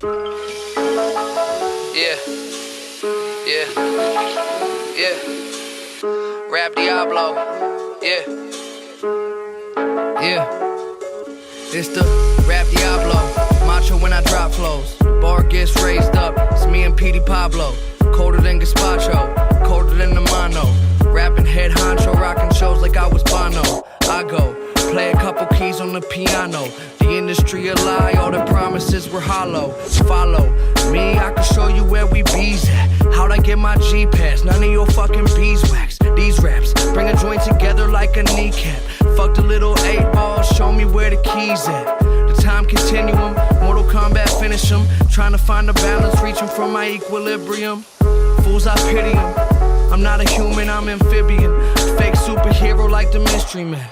Yeah, yeah, yeah. Rap Diablo, yeah, yeah. It's the Rap Diablo, macho when I drop flows. Bar gets raised up, it's me and Petey Pablo. Colder than Gazpacho, colder than the mono. Rapping head honcho, rocking shows like I was Bono. I go, play a couple keys on the piano. The industry a lie, all the promises were hollow. Follow me, I can show you where we bees at. How'd I get my G-Pass? None of your fucking beeswax. These raps bring a joint together like a kneecap. Fuck the little 8 balls, show me where the keys at. The time continuum, Mortal Kombat finish 'em. Trying to find a balance, reaching for my equilibrium. Fools, I pity 'em. I'm not a human, I'm amphibian. Fake superhero like the Mystery Man.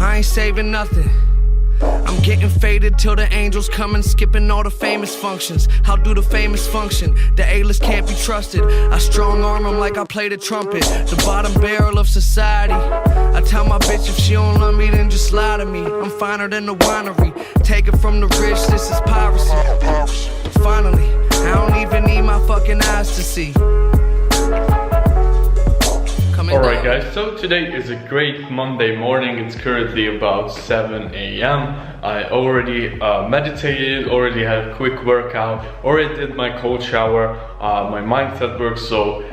I ain't saving nothing. I'm getting faded till the angels come and skipping all the famous functions. How do the famous function? The A-list can't be trusted. I strong arm 'em like I play the trumpet. The bottom barrel of society. I tell my bitch if she don't love me, then just lie to me. I'm finer than the winery. Take it from the rich, this is piracy. Finally, I don't even need my fucking eyes to see. Alright guys, so today is a great Monday morning. It's currently about 7 a.m. I already meditated, already had a quick workout, already did my cold shower, my mindset work, so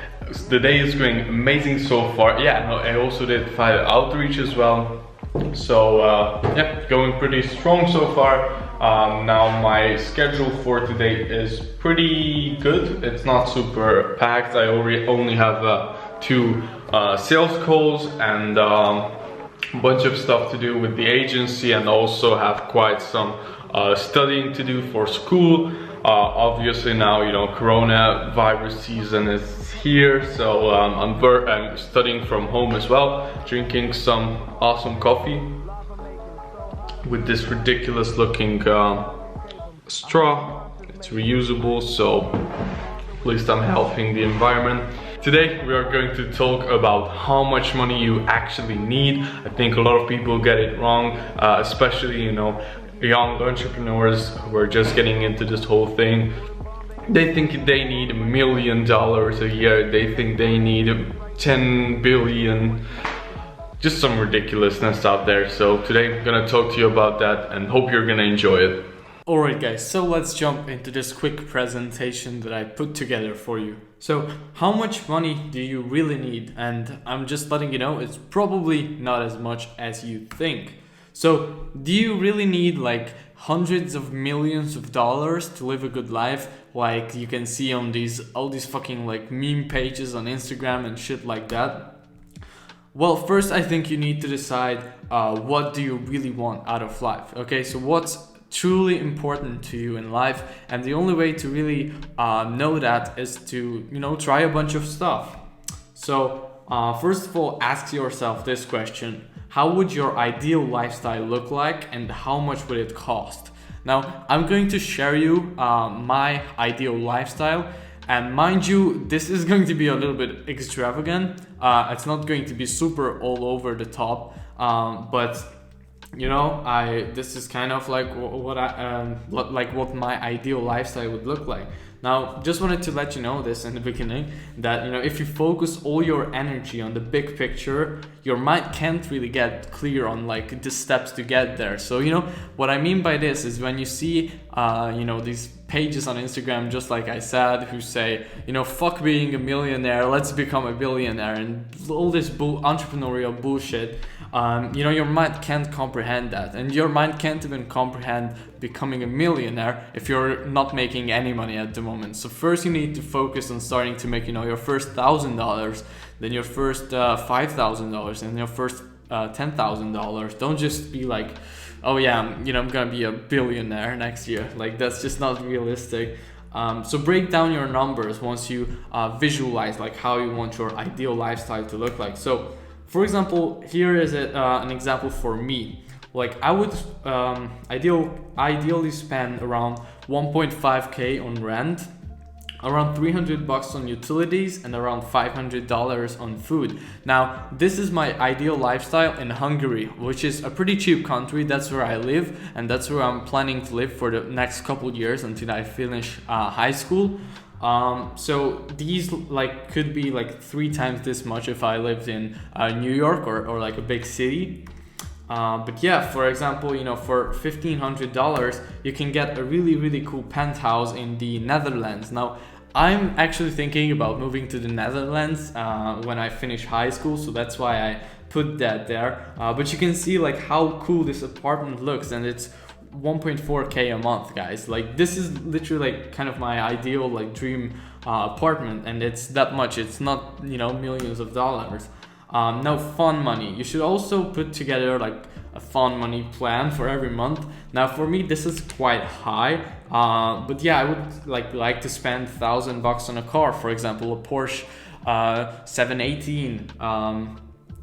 the day is going amazing so far. Yeah, no, I also did 5 outreach as well, so yeah, going pretty strong so far. Now my schedule for today is pretty good. It's not super packed. I only have 2 sales calls and a bunch of stuff to do with the agency, and also have quite some studying to do for school. Obviously now, you know, coronavirus season is here, so I'm studying from home as well, drinking some awesome coffee with this ridiculous looking straw. It's reusable, so at least I'm helping the environment. Today we are going to talk about how much money you actually need. I think a lot of people get it wrong, especially, you know, young entrepreneurs who are just getting into this whole thing. They think they need $1 million a year. They think they need 10 billion. Just some ridiculousness out there. So today I'm gonna talk to you about that and hope you're gonna enjoy it. Alright guys, so let's jump into this quick presentation that I put together for you. So how much money do you really need? And I'm just letting you know, it's probably not as much as you think. So do you really need like hundreds of millions of dollars to live a good life, like you can see on all these fucking like meme pages on Instagram and shit like that? Well, first I think you need to decide what do you really want out of life. Okay, so what's truly important to you in life, and the only way to really know that is to, you know, try a bunch of stuff. So first of all, ask yourself this question: how would your ideal lifestyle look like, and how much would it cost? Now I'm going to share you my ideal lifestyle, and mind you, this is going to be a little bit extravagant. It's not going to be super all over the top, but you know, this is kind of like what my ideal lifestyle would look like. Now, just wanted to let you know this in the beginning, that, you know, if you focus all your energy on the big picture, your mind can't really get clear on like the steps to get there. So, you know, what I mean by this is when you see, you know, these pages on Instagram, just like I said, who say, you know, fuck being a millionaire, let's become a billionaire, and all this entrepreneurial bullshit. You know, your mind can't comprehend that, and your mind can't even comprehend becoming a millionaire if you're not making any money at the moment. So first you need to focus on starting to make, you know, your first $1,000, then your first $5,000, and your first $10,000. Don't just be like, oh yeah, you know, I'm gonna be a billionaire next year. Like, that's just not realistic. So break down your numbers once you visualize like how you want your ideal lifestyle to look like. So for example, here is an example for me. Like, I would ideally spend around 1.5k on rent. around $300 on utilities, and around $500 on food. Now, this is my ideal lifestyle in Hungary, which is a pretty cheap country. That's where I live, and that's where I'm planning to live for the next couple years until I finish high school. So these like could be like 3 times this much if I lived in New York or like a big city. But yeah, for example, you know, for $1,500, you can get a really cool penthouse in the Netherlands. Now, I'm actually thinking about moving to the Netherlands when I finish high school, so that's why I put that there. But you can see like how cool this apartment looks, and it's 1.4k a month, guys. Like, this is literally like kind of my ideal like dream apartment, and it's that much. It's not, you know, millions of dollars. Now, fun money. You should also put together like a fun money plan for every month. Now, for me, this is quite high, but yeah, I would like to spend $1,000 on a car, for example, a Porsche 718.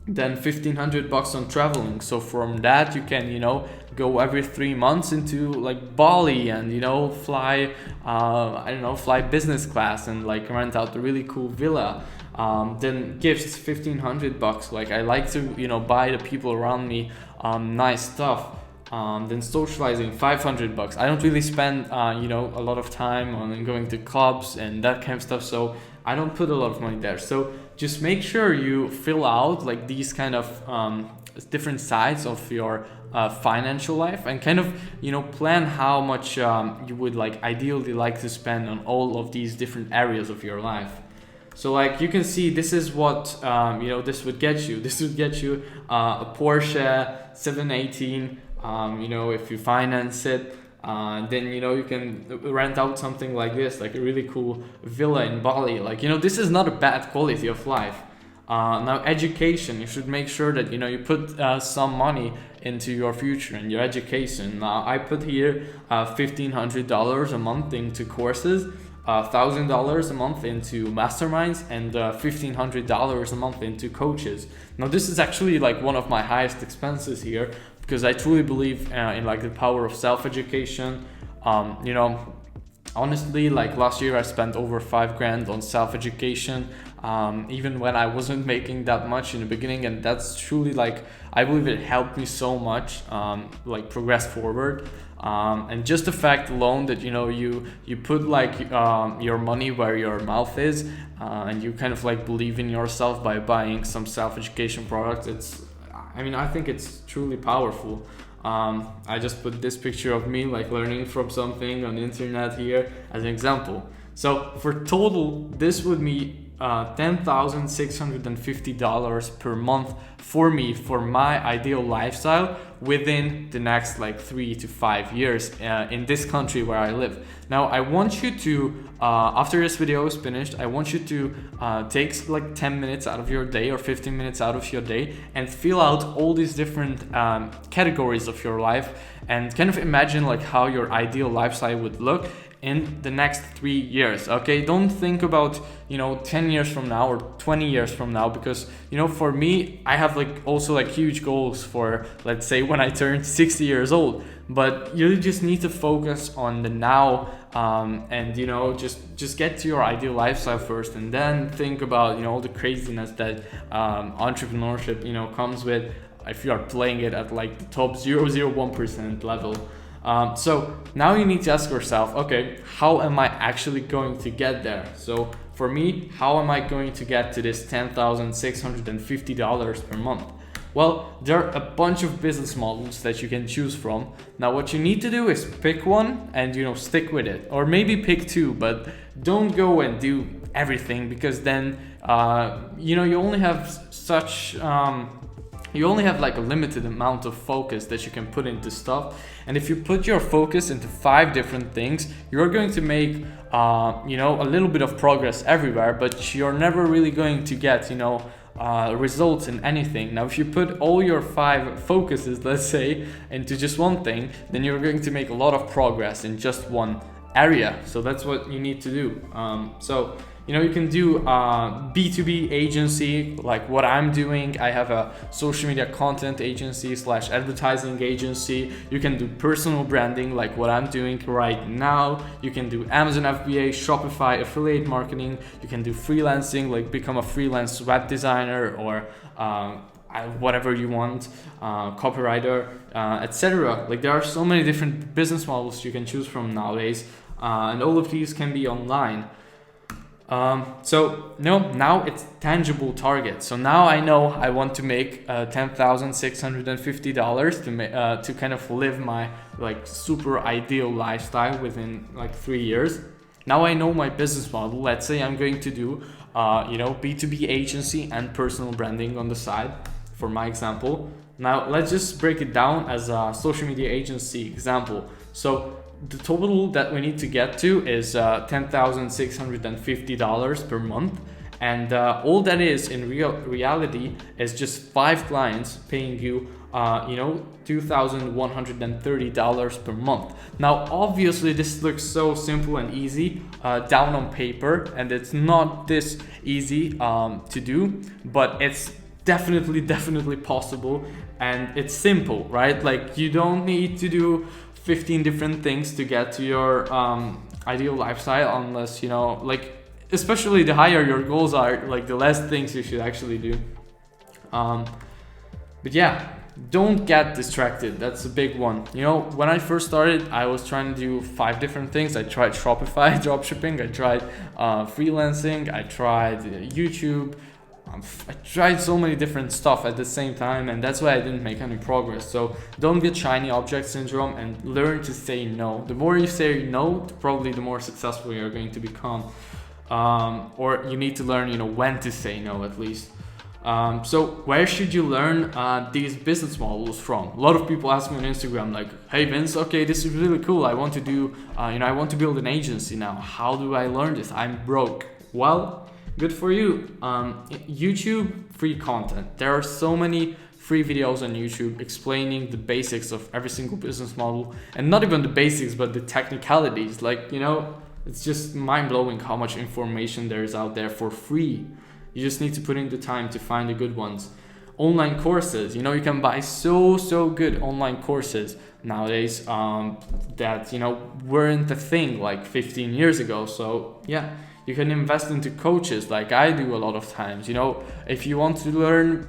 Then $1,500 on traveling. So from that, you can, you know, go every 3 months into like Bali and, you know, fly fly business class and like rent out a really cool villa. Then gifts, $1,500. Like, I like to, you know, buy the people around me nice stuff. Then socializing, $500. I don't really spend you know, a lot of time on going to clubs and that kind of stuff, so I don't put a lot of money there. So just make sure you fill out like these kind of different sides of your financial life, and kind of, you know, plan how much you would like ideally like to spend on all of these different areas of your life. So like you can see, this is what you know, this would get you. This would get you a Porsche 718. You know, if you finance it, then, you know, you can rent out something like this, like a really cool villa in Bali. Like, you know, this is not a bad quality of life. Now, education, you should make sure that, you know, you put some money into your future and your education. Now, I put here $1,500 a month into courses, $1,000 a month into masterminds, and $1,500 a month into coaches. Now, this is actually like one of my highest expenses here, because I truly believe in like the power of self-education. You know, honestly, like last year I spent over $5,000 on self-education, even when I wasn't making that much in the beginning, and that's truly like, I believe it helped me so much like progress forward. And just the fact alone that, you know, you put like your money where your mouth is, and you kind of like believe in yourself by buying some self-education products, I think it's truly powerful. I just put this picture of me like learning from something on the internet here as an example. So for total, this would be $10,650 per month for me, for my ideal lifestyle within the next like 3 to 5 years in this country where I live. Now, I want you to, after this video is finished, I want you to take like 10 minutes out of your day or 15 minutes out of your day and fill out all these different categories of your life, and kind of imagine like how your ideal lifestyle would look in the next 3 years. Okay, don't think about, you know, 10 years from now or 20 years from now, because, you know, for me, I have like also like huge goals for, let's say, when I turn 60 years old. But you just need to focus on the now, and, you know, just get to your ideal lifestyle first, and then think about, you know, all the craziness that entrepreneurship, you know, comes with if you are playing it at like the top 0.001% level. So now you need to ask yourself, okay, how am I actually going to get there? So for me, how am I going to get to this $10,650 per month? Well, there are a bunch of business models that you can choose from. Now, what you need to do is pick one and, you know, stick with it, or maybe pick two, but don't go and do everything, because then, you know, you only have like a limited amount of focus that you can put into stuff. And if you put your focus into 5 different things, you're going to make, you know, a little bit of progress everywhere, but you're never really going to get, you know, results in anything. Now, if you put all your 5 focuses, let's say, into just one thing, then you're going to make a lot of progress in just one area. So that's what you need to do. So You know, you can do B2B agency like what I'm doing. I have a social media content agency / advertising agency. You can do personal branding like what I'm doing right now. You can do Amazon FBA, Shopify, affiliate marketing. You can do freelancing, like become a freelance web designer or whatever you want, copywriter, etc. Like there are so many different business models you can choose from nowadays, and all of these can be online. So now it's tangible targets. So now I know I want to make $10,650 to kind of live my like super ideal lifestyle within like 3 years. Now I know my business model. Let's say I'm going to do B2B agency and personal branding on the side for my example. Now let's just break it down as a social media agency example. So the total that we need to get to is $10,650 per month, and all that is in reality is just 5 clients paying you $2,130 per month. Now obviously this looks so simple and easy down on paper, and it's not this easy to do, but it's definitely possible, and it's simple, right? Like you don't need to do 15 different things to get to your ideal lifestyle, unless like especially the higher your goals are, like the less things you should actually do. But yeah, don't get distracted. That's a big one. When I first started, I was trying to do 5 different things. I tried Shopify dropshipping, I tried freelancing, I tried YouTube. I tried so many different stuff at the same time, and that's why I didn't make any progress. So don't get shiny object syndrome and learn to say no. The more you say no, probably the more successful you're going to become. Or you need to learn, when to say no at least. So where should you learn these business models from? A lot of people ask me on Instagram like, hey Vince, okay, this is really cool. I want to do, I want to build an agency now. How do I learn this? I'm broke. Well, good for you. YouTube, free content. There are so many free videos on YouTube explaining the basics of every single business model, and not even the basics, but the technicalities. Like, it's just mind-blowing how much information there is out there for free. You just need to put in the time to find the good ones. Online courses, you can buy so good online courses nowadays that weren't a thing like 15 years ago. So yeah, you can invest into coaches like I do a lot of times. If you want to learn,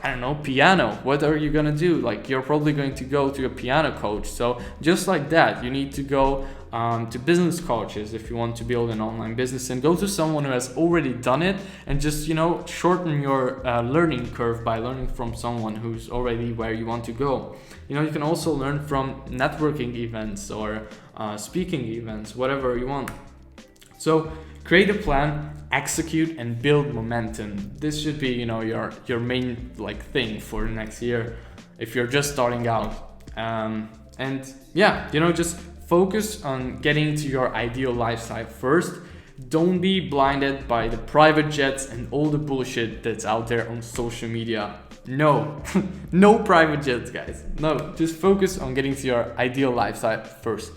I don't know, piano, what are you gonna do? Like you're probably going to go to a piano coach. So just like that, you need to go to business coaches if you want to build an online business, and go to someone who has already done it, and just shorten your learning curve by learning from someone who's already where you want to go. You can also learn from networking events or speaking events, whatever you want. So create a plan, execute, and build momentum. This should be, your main thing for the next year if you're just starting out. And yeah, just focus on getting to your ideal lifestyle first. Don't be blinded by the private jets and all the bullshit that's out there on social media. No, no private jets, guys. No, just focus on getting to your ideal lifestyle first.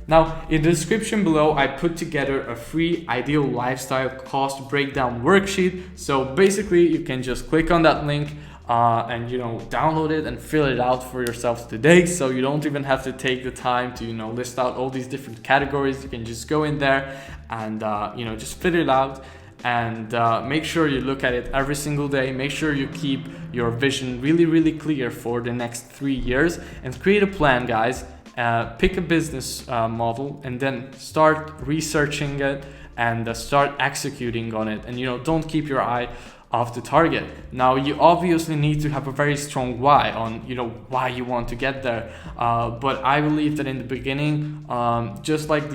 Now, in the description below, I put together a free ideal lifestyle cost breakdown worksheet. So basically, you can just click on that link and download it and fill it out for yourself today. So you don't even have to take the time to list out all these different categories. You can just go in there and just fill it out. And make sure you look at it every single day. Make sure you keep your vision really clear for the next 3 years, and create a plan, guys. Pick a business model and then start researching it and start executing on it. And don't keep your eye off the target. Now you obviously need to have a very strong why on why you want to get there. But I believe that in the beginning, just like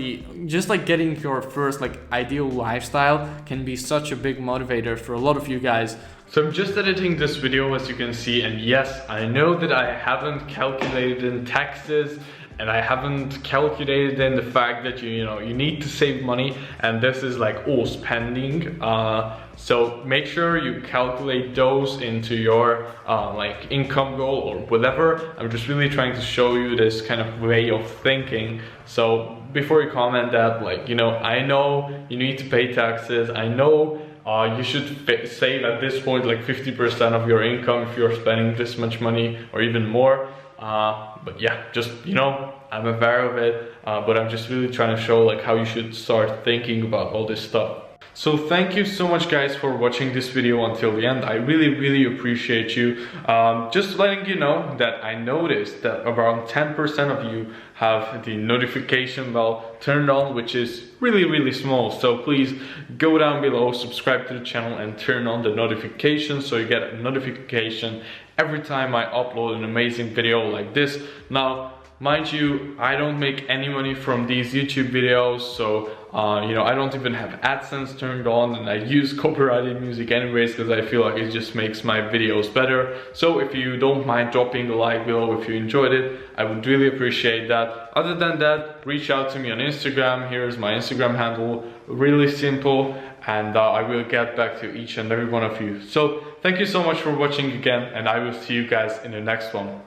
getting your first ideal lifestyle can be such a big motivator for a lot of you guys. So I'm just editing this video, as you can see, and yes, I know that I haven't calculated in taxes, and I haven't calculated in the fact that you need to save money, and this is all spending. So make sure you calculate those into your like income goal or whatever. I'm just really trying to show you this kind of way of thinking. So before you comment that, like, you know, I know you need to pay taxes, I know you should save at this point like 50% of your income if you're spending this much money or even more. But yeah, just, you know, I'm aware of it, but I'm just really trying to show like how you should start thinking about all this stuff. So thank you so much guys for watching this video until the end. I really appreciate you. Just letting you know that I noticed that around 10% of you have the notification bell turned on, which is really small. So please go down below, subscribe to the channel and turn on the notifications so you get a notification every time I upload an amazing video like this. Now, mind you, I don't make any money from these YouTube videos, so you know, I don't even have AdSense turned on, and I use copyrighted music anyways because I feel like it just makes my videos better. So if you don't mind dropping a like below if you enjoyed it, I would really appreciate that. Other than that, reach out to me on Instagram. Here's my Instagram handle, really simple, and I will get back to each and every one of you. So thank you so much for watching again, and I will see you guys in the next one.